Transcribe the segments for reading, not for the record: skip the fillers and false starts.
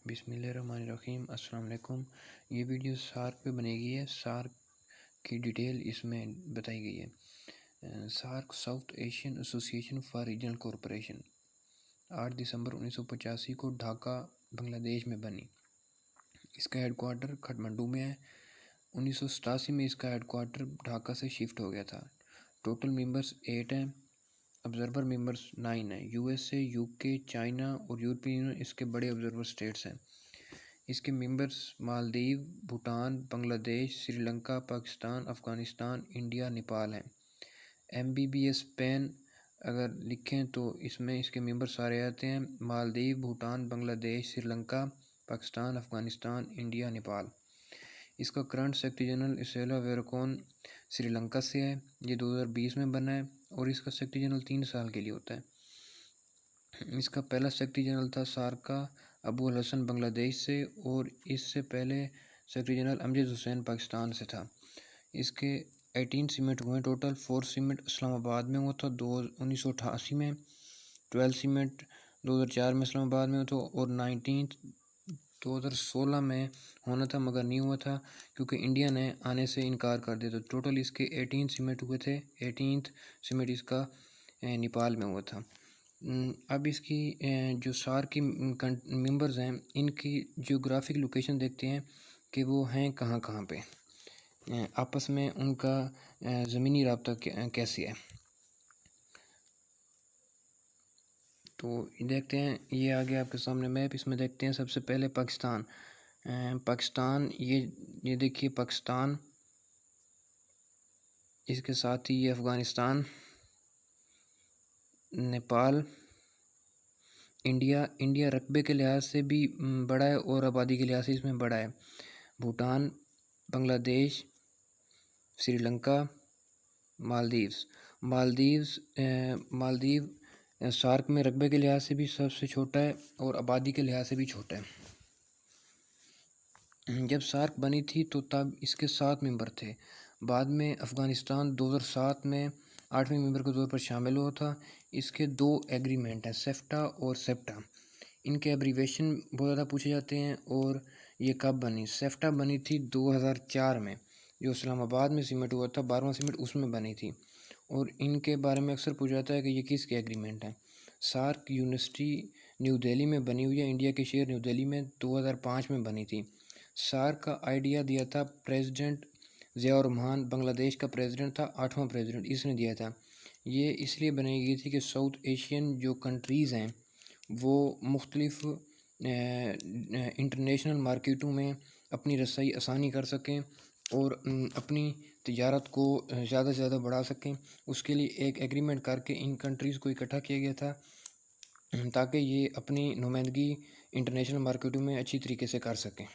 बिस्मिल्लाहिर्रहमानिर्रहीम। अस्सलाम वालेकुम। ये वीडियो सार्क पे बनेगी है। सार्क की डिटेल इसमें बताई गई है। SAARC South Asian Association for Regional Cooperation 8 दिसंबर 1985 को ढाका बांग्लादेश में बनी। इसका हेडक्वार्टर काठमांडू में है। 1987 में इसका हेडक्वार्टर ढाका से शिफ्ट हो गया था। टोटल मेंबर्स 8 हैं। ऑब्जर्वर मेंबर्स 9 हैं। यूएसए, यूके, चाइना और यूरोपियन यूनियन इसके बड़े ऑब्जर्वर स्टेट्स हैं। इसके मेंबर्स मालदीव, भूटान, बांग्लादेश, श्रीलंका, पाकिस्तान, अफ़गानिस्तान, इंडिया, नेपाल हैं। MBBS पैन अगर लिखें तो इसमें इसके मेंबर सारे आते हैं। मालदीव, भूटान, बांग्लादेश, श्रीलंका, पाकिस्तान, अफ़गानिस्तान, इंडिया, नेपाल। इसका करंट सेक्रेटरी जनरल इसेला वेरकोन श्रीलंका से है। ये 2020 में बना है और इसका सेक्रेटरी जनरल 3 साल के लिए होता है। इसका पहला सेक्रेटरी जनरल था सार्क का अबू अल हसन बांग्लादेश से, और इससे पहले सेक्रेटरी जनरल अमजद हुसैन पाकिस्तान से था। इसके 18 समिट हुए टोटल। 4 समिट इस्लामाबाद में हुआ था 1988 में। 12 समिट 2004 में इस्लामाबाद में हुआ था, और 19 2016 में होना था मगर नहीं हुआ था क्योंकि इंडिया ने आने से इनकार कर दिया। तो टोटल इसके 18 समिट हुए थे। 18th समिट इसका नेपाल में हुआ था। अब इसकी जो सार्क की मेंबर्स हैं इनकी जियोग्राफिक लोकेशन देखते हैं कि वो हैं कहाँ कहाँ पे, आपस में उनका ज़मीनी रब्ता कैसे है। तो देखते हैं, ये आ गया आपके सामने मैप। इसमें देखते हैं सबसे पहले पाकिस्तान। पाकिस्तान ये देखिए पाकिस्तान, इसके साथ ही ये अफ़गानिस्तान, नेपाल, इंडिया रकबे के लिहाज से भी बड़ा है और आबादी के लिहाज से इसमें बड़ा है। भूटान, बांग्लादेश, श्रीलंका, मालदीव सार्क में रकबे के लिहाज से भी सबसे छोटा है और आबादी के लिहाज से भी छोटा है। जब सार्क बनी थी तो तब इसके 7 मेंबर थे। बाद में अफ़गानिस्तान 2007 में 8वें मेंबर के तौर पर शामिल हुआ था। इसके 2 एग्रीमेंट हैं, सेफ्टा और सेप्टा। इनके एब्रीवेशन बहुत ज़्यादा पूछे जाते हैं। और ये कब बनी? सेफ्टा बनी थी 2004 में, जो इस्लामाबाद में समिट हुआ था, 12वां समिट उसमें बनी थी। और इनके बारे में अक्सर पूछा जाता है कि ये किसके एग्रीमेंट हैं। सार्क यूनिवर्सिटी न्यू दिल्ली में बनी हुई है। इंडिया के शहर न्यू दिल्ली में 2005 में बनी थी। सार्क का आइडिया दिया था प्रेसिडेंट ज़ियाउर रहमान, बांग्लादेश का प्रेसिडेंट था, 8वां प्रेसिडेंट इसने दिया था। ये इसलिए बनाई गई थी कि साउथ एशियन जो कंट्रीज़ हैं वो मुख्तलिफ इंटरनेशनल मार्केटों में अपनी रसाई आसानी कर सकें और अपनी तिजारत को ज़्यादा से ज़्यादा बढ़ा सकें। उसके लिए एक एग्रीमेंट करके इन कंट्रीज़ को इकट्ठा किया गया था ताकि ये अपनी नुमाइंदगी इंटरनेशनल मार्केटों में अच्छी तरीके से कर सकें।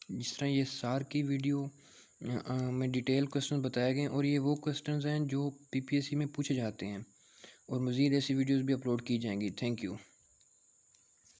जिस तरह ये सार्क की वीडियो में डिटेल क्वेश्चन बताए गए और ये वो क्वेश्चंस हैं जो PPSC में पूछे जाते हैं, और मज़ीद ऐसी वीडियोस भी अपलोड की जाएंगी। Thank you.